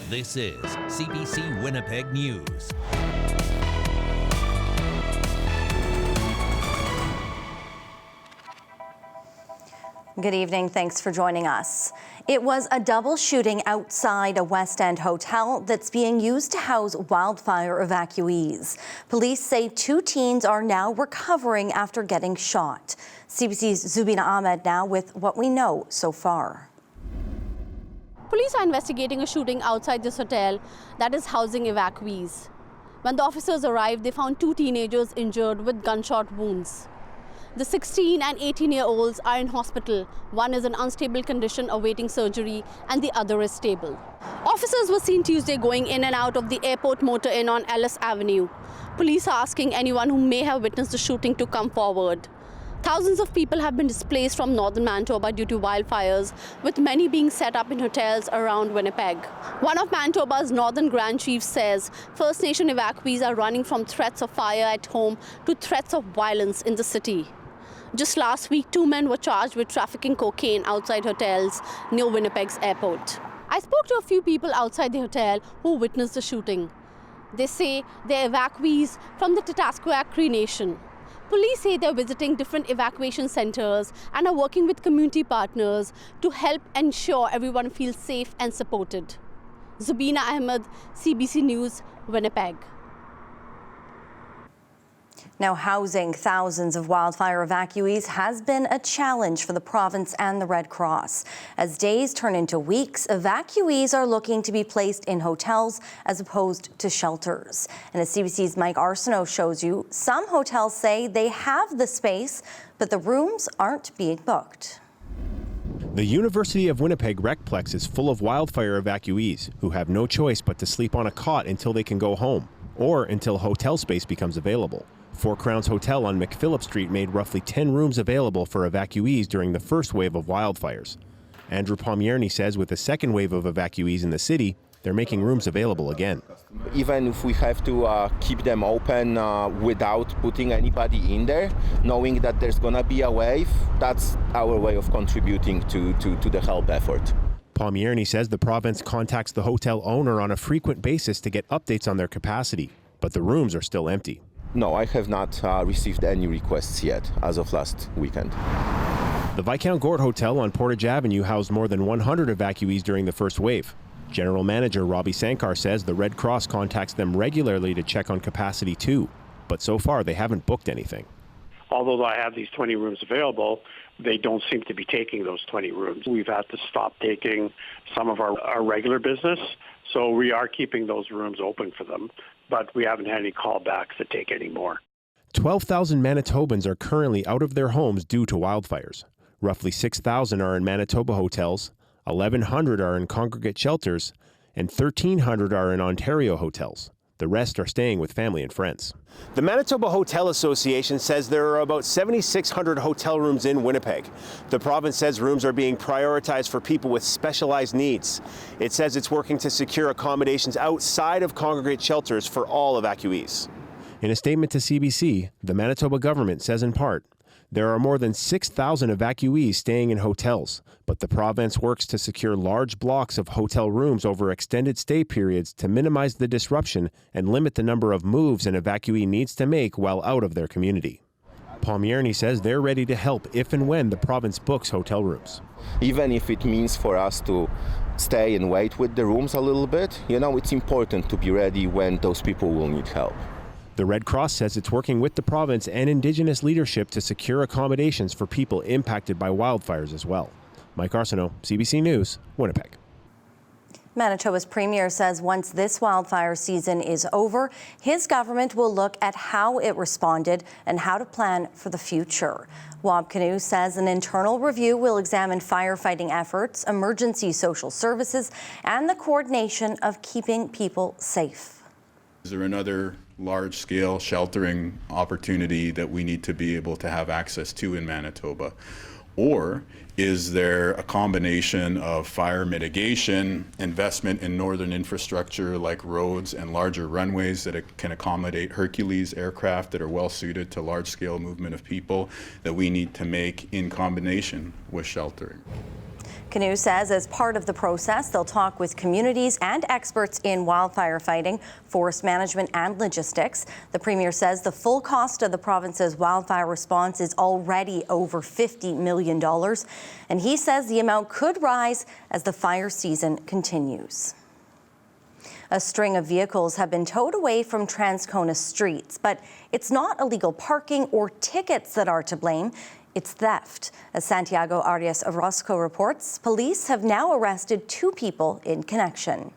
This is CBC Winnipeg News. Good evening. Thanks for joining us. It was a double shooting outside a West End hotel that's being used to house wildfire evacuees. Police say 2 teens are now recovering after getting shot. CBC's Zubina Ahmed now with what we know so far. Police are investigating a shooting outside this hotel that is housing evacuees. When the officers arrived, they found 2 teenagers injured with gunshot wounds. The 16 and 18-year-olds are in hospital. One is in unstable condition awaiting surgery and the other is stable. Officers were seen Tuesday going in and out of the airport motor inn on Ellis Avenue. Police are asking anyone who may have witnessed the shooting to come forward. Thousands of people have been displaced from northern Manitoba due to wildfires, with many being set up in hotels around Winnipeg. One of Manitoba's northern Grand Chiefs says First Nation evacuees are running from threats of fire at home to threats of violence in the city. Just last week, 2 men were charged with trafficking cocaine outside hotels near Winnipeg's airport. I spoke to a few people outside the hotel who witnessed the shooting. They say they're evacuees from the Tataskoak Cree Nation. Police say they're visiting different evacuation centers and are working with community partners to help ensure everyone feels safe and supported. Zubina Ahmed, CBC News, Winnipeg. Now, housing thousands of wildfire evacuees has been a challenge for the province and the Red Cross. As days turn into weeks, evacuees are looking to be placed in hotels as opposed to shelters. And as CBC's Mike Arsenault shows you, some hotels say they have the space, but the rooms aren't being booked. The University of Winnipeg Recplex is full of wildfire evacuees who have no choice but to sleep on a cot until they can go home, or until hotel space becomes available. Four Crowns Hotel on McPhillip Street made roughly 10 rooms available for evacuees during the first wave of wildfires. Andrew Pomierny says with the second wave of evacuees in the city, they're making rooms available again. Even if we have to keep them open without putting anybody in there, knowing that there's going to be a wave, that's our way of contributing to the help effort. Pomierny says the province contacts the hotel owner on a frequent basis to get updates on their capacity, but the rooms are still empty. No, I have not received any requests yet as of last weekend. The Viscount Gort Hotel on Portage Avenue housed more than 100 evacuees during the first wave. General Manager Robbie Sankar says the Red Cross contacts them regularly to check on capacity too, but so far they haven't booked anything. Although I have these 20 rooms available, they don't seem to be taking those 20 rooms. We've had to stop taking some of our regular business, so we are keeping those rooms open for them, but we haven't had any callbacks to take any more. 12,000 Manitobans are currently out of their homes due to wildfires. Roughly 6,000 are in Manitoba hotels, 1,100 are in congregate shelters, and 1,300 are in Ontario hotels. The rest are staying with family and friends. The Manitoba Hotel Association says there are about 7,600 hotel rooms in Winnipeg. The province says rooms are being prioritized for people with specialized needs. It says it's working to secure accommodations outside of congregate shelters for all evacuees. In a statement to CBC, the Manitoba government says in part, there are more than 6,000 evacuees staying in hotels, but the province works to secure large blocks of hotel rooms over extended stay periods to minimize the disruption and limit the number of moves an evacuee needs to make while out of their community. Pomierny says they're ready to help if and when the province books hotel rooms. Even if it means for us to stay and wait with the rooms a little bit, it's important to be ready when those people will need help. The Red Cross says it's working with the province and Indigenous leadership to secure accommodations for people impacted by wildfires as well. Mike Arsenault, CBC News, Winnipeg. Manitoba's premier says once this wildfire season is over, his government will look at how it responded and how to plan for the future. Wab Kinew says an internal review will examine firefighting efforts, emergency social services, and the coordination of keeping people safe. Is there another large-scale sheltering opportunity that we need to be able to have access to in Manitoba? Or is there a combination of fire mitigation, investment in northern infrastructure like roads and larger runways that can accommodate Hercules aircraft that are well suited to large-scale movement of people that we need to make in combination with sheltering? Canoe says as part of the process, they'll talk with communities and experts in wildfire fighting, forest management and logistics. The Premier says the full cost of the province's wildfire response is already over $50 million. And he says the amount could rise as the fire season continues. A string of vehicles have been towed away from Transcona streets, but it's not illegal parking or tickets that are to blame. It's theft. As Santiago Arias Orozco reports, police have now arrested 2 people in connection.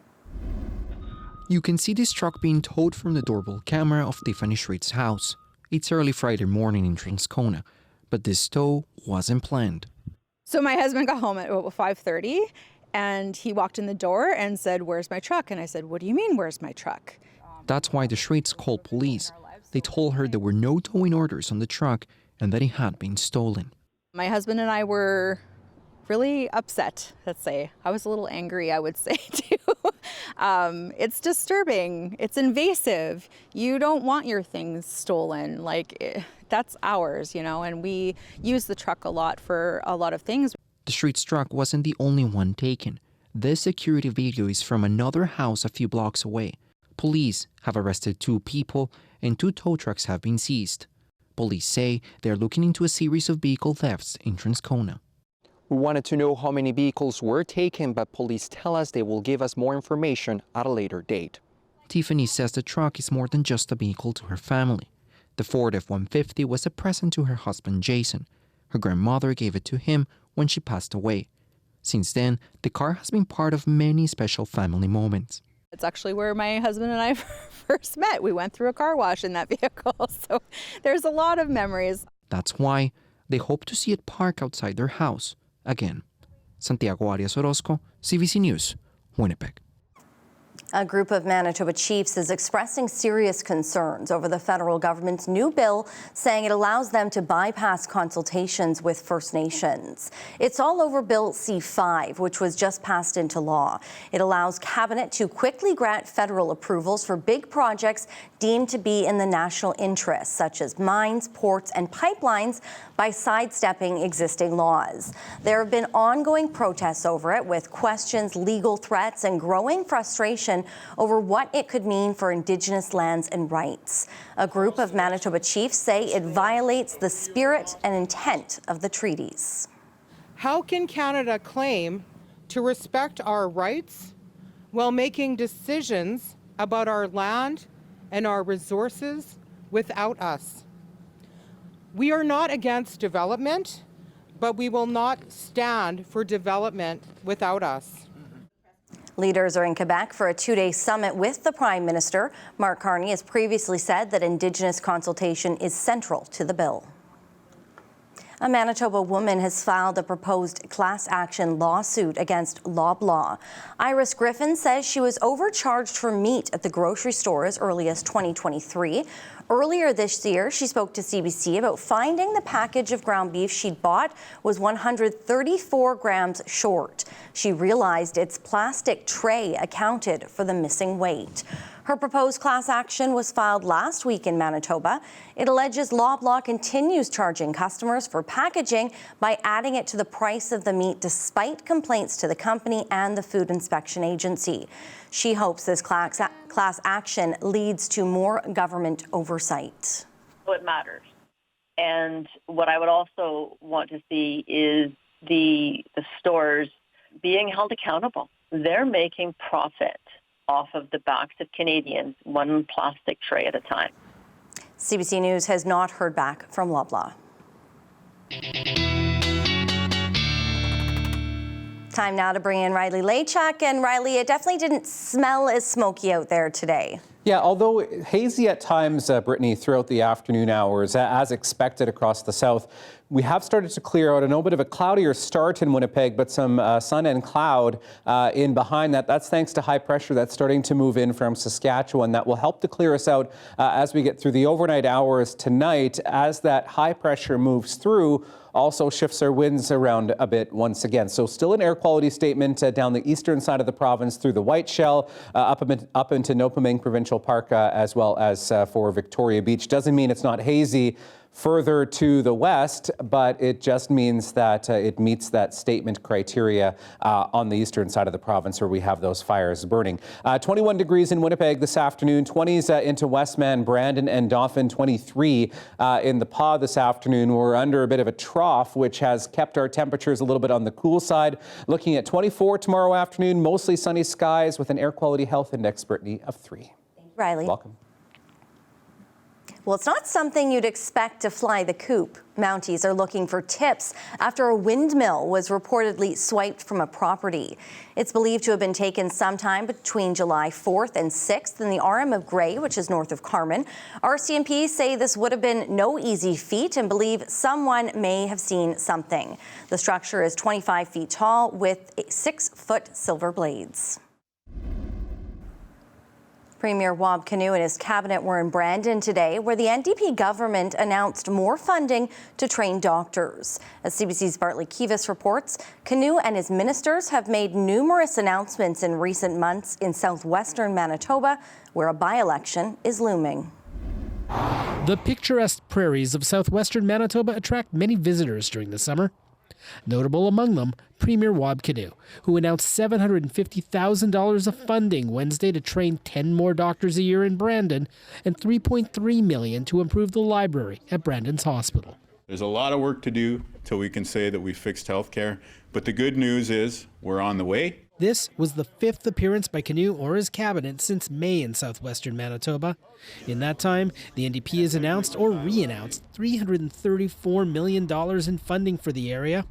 You can see this truck being towed from the doorbell camera of Tiffany Schritt's house. It's early Friday morning in Transcona, but this tow wasn't planned. So my husband got home at 5:30 and he walked in the door and said, "Where's my truck?" And I said, "What do you mean, where's my truck?" That's why the Schritts called police. They told her there were no towing orders on the truck and that it had been stolen. My husband and I were really upset, let's say. I was a little angry, I would say, too. It's disturbing. It's invasive. You don't want your things stolen. That's ours, and we use the truck a lot for a lot of things. The Schritt's truck wasn't the only one taken. This security video is from another house a few blocks away. Police have arrested 2 people and 2 tow trucks have been seized. Police say they're looking into a series of vehicle thefts in Transcona. We wanted to know how many vehicles were taken, but police tell us they will give us more information at a later date. Tiffany says the truck is more than just a vehicle to her family. The Ford F-150 was a present to her husband, Jason. Her grandmother gave it to him when she passed away. Since then, the car has been part of many special family moments. It's actually where my husband and I first met. We went through a car wash in that vehicle, so there's a lot of memories. That's why they hope to see it park outside their house again. Santiago Arias Orozco, CBC News, Winnipeg. A group of Manitoba chiefs is expressing serious concerns over the federal government's new bill, saying it allows them to bypass consultations with First Nations. It's all over Bill C-5, which was just passed into law. It allows Cabinet to quickly grant federal approvals for big projects deemed to be in the national interest, such as mines, ports, and pipelines, by sidestepping existing laws. There have been ongoing protests over it, with questions, legal threats, and growing frustration over what it could mean for Indigenous lands and rights. A group of Manitoba chiefs say it violates the spirit and intent of the treaties. How can Canada claim to respect our rights while making decisions about our land and our resources without us? We are not against development, but we will not stand for development without us. Leaders are in Quebec for a 2-day summit with the Prime Minister. Mark Carney has previously said that Indigenous consultation is central to the bill. A Manitoba woman has filed a proposed class action lawsuit against Loblaw. Iris Griffin says she was overcharged for meat at the grocery store as early as 2023. Earlier this year, she spoke to CBC about finding the package of ground beef she'd bought was 134 grams short. She realized its plastic tray accounted for the missing weight. Her proposed class action was filed last week in Manitoba. It alleges Loblaw continues charging customers for packaging by adding it to the price of the meat despite complaints to the company and the Food Inspection Agency. She hopes this class action leads to more government oversight. It matters. And what I would also want to see is the stores being held accountable. They're making profit off of the backs of Canadians, one plastic tray at a time. CBC News has not heard back from Loblaw. Time now to bring in Riley Lachuk. And Riley, it definitely didn't smell as smoky out there today. Yeah, although hazy at times, Brittany, throughout the afternoon hours, as expected across the south, we have started to clear out. A little bit of a cloudier start in Winnipeg, but some sun and cloud in behind that. That's thanks to high pressure that's starting to move in from Saskatchewan. That will help to clear us out as we get through the overnight hours tonight. As that high pressure moves through, also shifts our winds around a bit once again. So still an air quality statement down the eastern side of the province through the White Shell, up into Nopaming Provincial Park, as well as for Victoria Beach. Doesn't mean it's not hazy, further to the west, but it just means that it meets that statement criteria on the eastern side of the province where we have those fires burning. 21 degrees in Winnipeg this afternoon, 20s into Westman, Brandon and Dauphin, 23 in the Pas this afternoon. We're under a bit of a trough, which has kept our temperatures a little bit on the cool side. Looking at 24 tomorrow afternoon, mostly sunny skies with an air quality health index, Brittany, of 3. Thank you, Riley. Welcome. Well, it's not something you'd expect to fly the coop. Mounties are looking for tips after a windmill was reportedly swiped from a property. It's believed to have been taken sometime between July 4th and 6th in the RM of Grey, which is north of Carman. RCMP say this would have been no easy feat and believe someone may have seen something. The structure is 25 feet tall with 6-foot silver blades. Premier Wab Kinew and his cabinet were in Brandon today, where the NDP government announced more funding to train doctors. As CBC's Bartley Kivas reports, Kinew and his ministers have made numerous announcements in recent months in southwestern Manitoba, where a by-election is looming. The picturesque prairies of southwestern Manitoba attract many visitors during the summer. Notable among them, Premier Wab Kinew, who announced $750,000 of funding Wednesday to train 10 more doctors a year in Brandon and $3.3 million to improve the library at Brandon's hospital. There's a lot of work to do till we can say that we fixed healthcare, but the good news is we're on the way. This was the 5th appearance by Kinew or his cabinet since May in southwestern Manitoba. In that time, the NDP has announced or re-announced $334 million in funding for the area.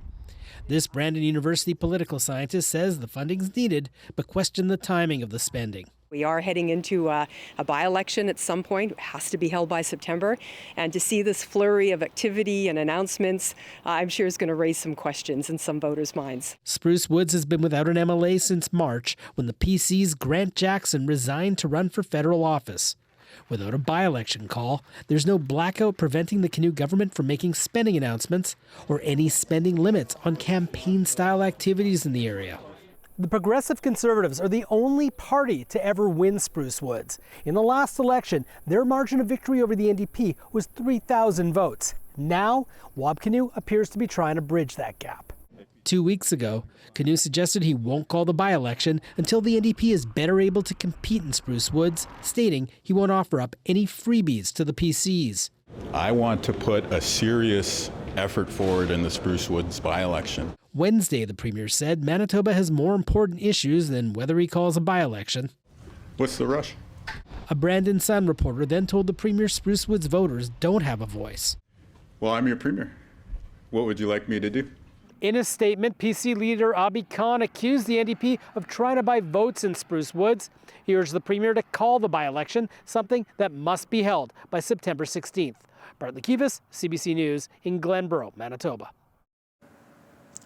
This Brandon University political scientist says the funding's needed, but questioned the timing of the spending. We are heading into a by-election at some point. It has to be held by September. And to see this flurry of activity and announcements, I'm sure is going to raise some questions in some voters' minds. Spruce Woods has been without an MLA since March, when the PC's Grant Jackson resigned to run for federal office. Without a by-election call, there's no blackout preventing the Kinew government from making spending announcements or any spending limits on campaign-style activities in the area. The Progressive Conservatives are the only party to ever win Spruce Woods. In the last election, their margin of victory over the NDP was 3,000 votes. Now, Wab Kinew appears to be trying to bridge that gap. 2 weeks ago, Kinew suggested he won't call the by-election until the NDP is better able to compete in Spruce Woods, stating he won't offer up any freebies to the PCs. I want to put a serious effort forward in the Spruce Woods by-election. Wednesday, the Premier said Manitoba has more important issues than whether he calls a by-election. What's the rush? A Brandon Sun reporter then told the Premier Spruce Woods voters don't have a voice. Well, I'm your Premier. What would you like me to do? In a statement, PC leader Abi Khan accused the NDP of trying to buy votes in Spruce Woods. He urged the Premier to call the by-election, something that must be held by September 16th. Bartley Kivas, CBC News in Glenborough, Manitoba.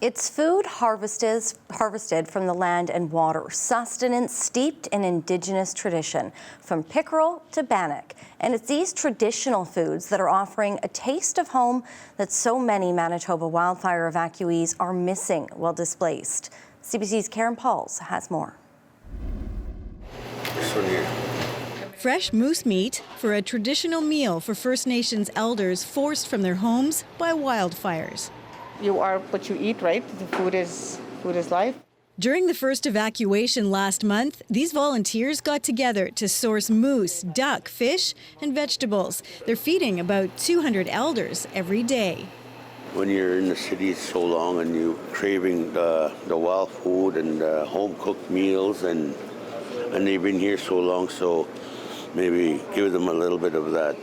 It's food harvested from the land and water, sustenance steeped in Indigenous tradition, from pickerel to bannock. And it's these traditional foods that are offering a taste of home that so many Manitoba wildfire evacuees are missing while displaced. CBC's Karen Pauls has more. This one here. Fresh moose meat for a traditional meal for First Nations elders forced from their homes by wildfires. You are what you eat, right? The food is life. During the first evacuation last month, these volunteers got together to source moose, duck, fish, and vegetables. They're feeding about 200 elders every day. When you're in the city so long and you're craving the wild food and home-cooked meals, and they've been here so long, so maybe give them a little bit of that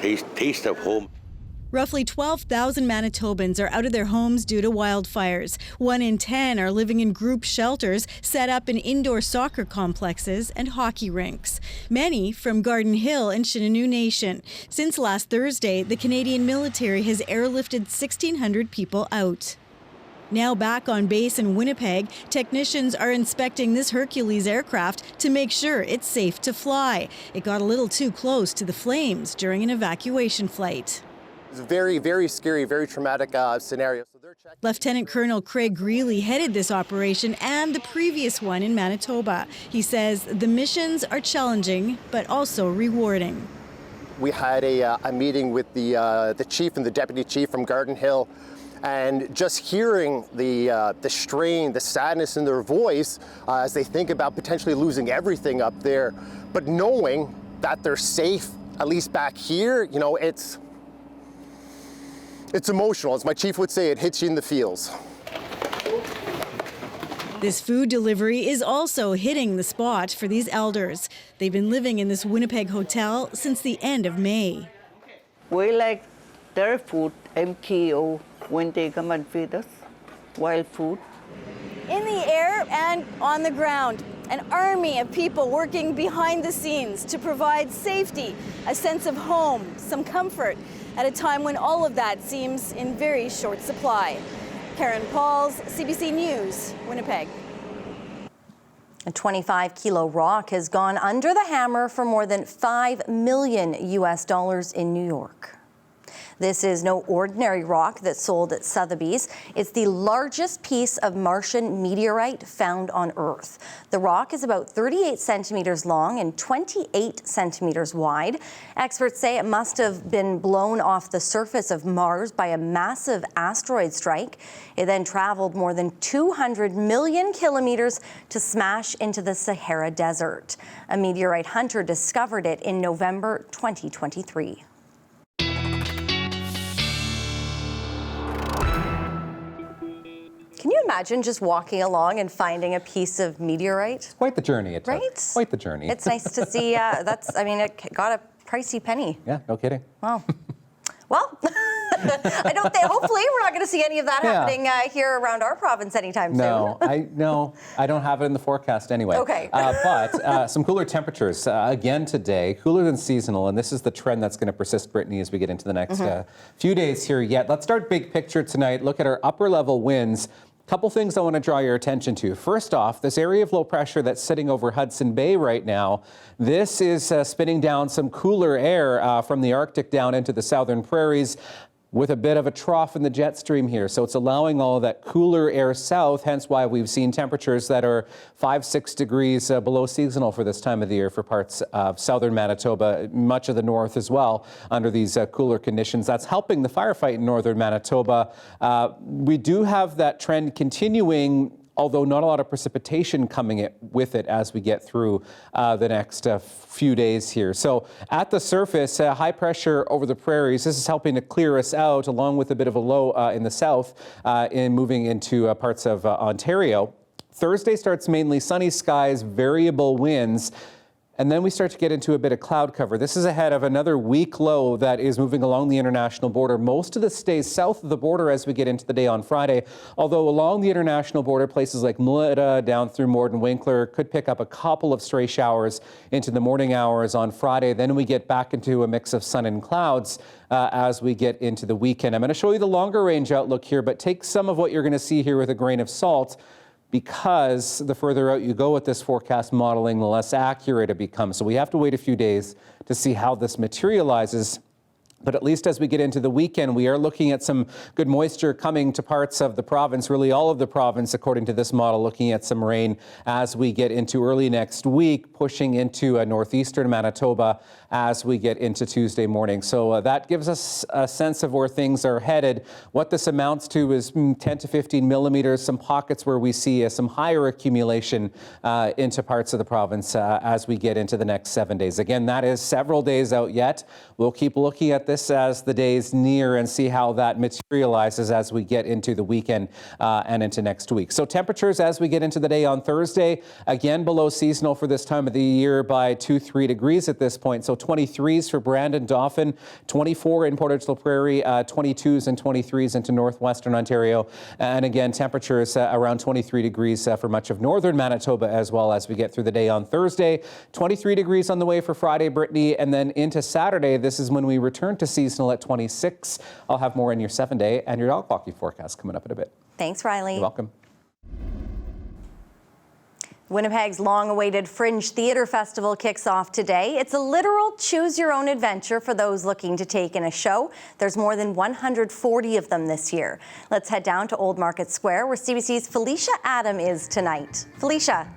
taste of home. Roughly 12,000 Manitobans are out of their homes due to wildfires. 1 in 10 are living in group shelters set up in indoor soccer complexes and hockey rinks. Many from Garden Hill and Shinanue Nation. Since last Thursday, the Canadian military has airlifted 1,600 people out. Now back on base in Winnipeg, technicians are inspecting this Hercules aircraft to make sure it's safe to fly. It got a little too close to the flames during an evacuation flight. It's a very, very scary, very traumatic scenario. Lieutenant Colonel Craig Greeley headed this operation and the previous one in Manitoba. He says the missions are challenging, but also rewarding. we had a meeting with the chief and the deputy chief from Garden Hill, and just hearing the strain, the sadness in their voice as they think about potentially losing everything up there, but knowing that they're safe, at least back here, you know, it's emotional. As my chief would say, it hits you in the feels. This food delivery is also hitting the spot for these elders. They've been living in this Winnipeg hotel since the end of May. We like their food, MKO, when they come and feed us, wild food. In the air and on the ground, an army of people working behind the scenes to provide safety, a sense of home, some comfort, at a time when all of that seems in very short supply. Karen Pauls, CBC News, Winnipeg. A 25-kilo rock has gone under the hammer for more than $5 million in New York. This is no ordinary rock that's sold at Sotheby's. It's the largest piece of Martian meteorite found on Earth. The rock is about 38 centimeters long and 28 centimeters wide. Experts say it must have been blown off the surface of Mars by a massive asteroid strike. It then traveled more than 200 million kilometers to smash into the Sahara Desert. A meteorite hunter discovered it in November 2023. Can you imagine just walking along and finding a piece of meteorite? Quite the journey it took. Right? Quite the journey. It's nice to see. It got a pricey penny. Yeah, no kidding. Wow. Well, I don't think. Hopefully, we're not going to see any of that happening here around our province anytime soon. I don't have it in the forecast anyway. Okay. But some cooler temperatures again today, cooler than seasonal, and this is the trend that's going to persist, Brittany, as we get into the next few days here yet. Let's start big picture tonight. Look at our upper level winds. Couple things I want to draw your attention to. First off, this area of low pressure that's sitting over Hudson Bay right now, this is spinning down some cooler air from the Arctic down into the southern prairies, with a bit of a trough in the jet stream here. So it's allowing all of that cooler air south, hence why we've seen temperatures that are 5-6 degrees below seasonal for this time of the year for parts of southern Manitoba, much of the north as well, under these cooler conditions. That's helping the firefight in northern Manitoba. We do have that trend continuing, although not a lot of precipitation coming with it as we get through the next few days here. So at the surface, high pressure over the prairies. This is helping to clear us out, along with a bit of a low in the south in moving into parts of Ontario. Thursday starts mainly sunny skies, variable winds. And then we start to get into a bit of cloud cover. This is ahead of another weak low that is moving along the international border. Most of this stays south of the border as we get into the day on Friday, although along the international border, places like Mlida down through Morden-Winkler could pick up a couple of stray showers into the morning hours on Friday. Then we get back into a mix of sun and clouds as we get into the weekend. I'm going to show you the longer range outlook here, but take some of what you're going to see here with a grain of salt, because the further out you go with this forecast modeling, the less accurate it becomes. So we have to wait a few days to see how this materializes. But at least as we get into the weekend, we are looking at some good moisture coming to parts of the province, really all of the province, according to this model, looking at some rain as we get into early next week, pushing into northeastern Manitoba as we get into Tuesday morning. So that gives us a sense of where things are headed. What this amounts to is 10 to 15 millimeters, some pockets where we see some higher accumulation into parts of the province as we get into the next 7 days. Again, that is several days out yet. We'll keep looking at this as the days near and see how that materializes as we get into the weekend and into next week. So temperatures as we get into the day on Thursday, again below seasonal for this time of the year by 2-3 degrees at this point. So 23s for Brandon, Dauphin, 24 in Portage la Prairie, 22s and 23s into northwestern Ontario. And again, temperatures around 23 degrees for much of northern Manitoba as well as we get through the day on Thursday. 23 degrees on the way for Friday, Brittany, and then into Saturday. This is when we return to seasonal at 26. I'll have more in your 7-day and your dog walking forecast coming up in a bit. Thanks, Riley. You're welcome. Winnipeg's long-awaited Fringe Theatre Festival kicks off today. It's a literal choose-your-own-adventure for those looking to take in a show. There's more than 140 of them this year. Let's head down to Old Market Square, where CBC's Felicia Adam is tonight. Felicia.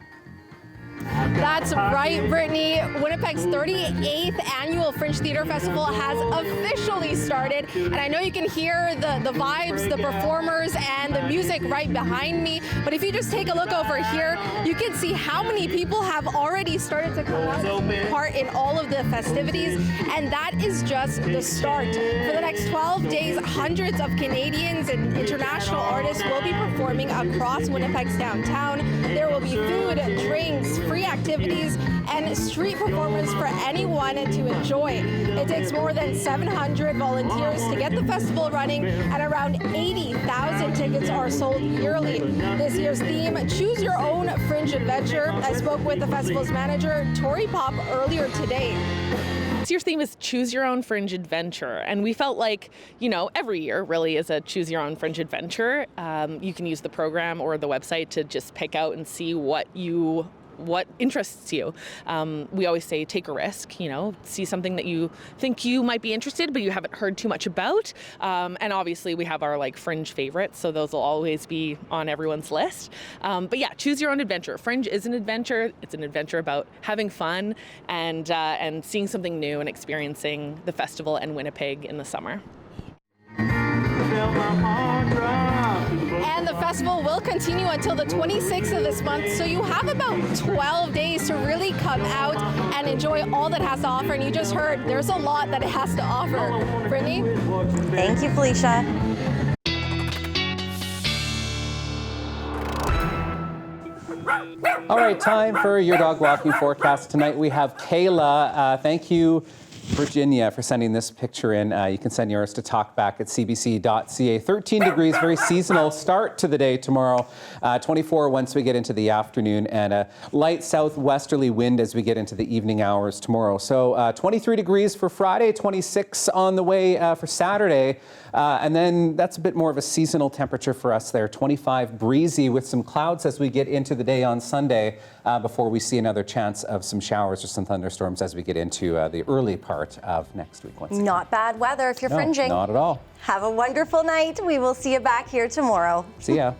That's right, Brittany. Winnipeg's 38th annual Fringe Theatre Festival has officially started. And I know you can hear the vibes, the performers, and the music right behind me. But if you just take a look over here, you can see how many people have already started to come out and take part in all of the festivities. And that is just the start. For the next 12 days, hundreds of Canadians and international artists will be performing across Winnipeg's downtown. There will be food, drinks, free activities, and street performers for anyone to enjoy. It takes more than 700 volunteers to get the festival running, and around 80,000 tickets are sold yearly. This year's theme, Choose Your Own Fringe Adventure. I spoke with the festival's manager, Tori Pop, earlier today. This year's theme is Choose Your Own Fringe Adventure, and we felt like, every year really is a Choose Your Own Fringe Adventure. You can use the program or the website to just pick out and see what interests you. We always say take a risk, see something that you think you might be interested but you haven't heard too much about. And obviously we have our fringe favorites, so those will always be on everyone's list. But yeah, choose your own adventure. Fringe is an adventure. It's an adventure about having fun and seeing something new and experiencing the festival and Winnipeg in the summer. And the festival will continue until the 26th of this month, so you have about 12 days to really come out and enjoy all that it has to offer. And you just heard there's a lot that it has to offer. Brittany? Thank you, Felicia. All right, time for your dog walking forecast. Tonight we have Kayla. Thank you, Virginia, for sending this picture in. You can send yours to talkback@cbc.ca. 13 degrees, very seasonal start to the day tomorrow. 24 once we get into the afternoon, and a light southwesterly wind as we get into the evening hours tomorrow. So 23 degrees for Friday, 26 on the way for Saturday. And then that's a bit more of a seasonal temperature for us there. 25 breezy with some clouds as we get into the day on Sunday before we see another chance of some showers or some thunderstorms as we get into the early part of next week. Once again. Not bad weather if you're fringing. Not at all. Have a wonderful night. We will see you back here tomorrow. See ya.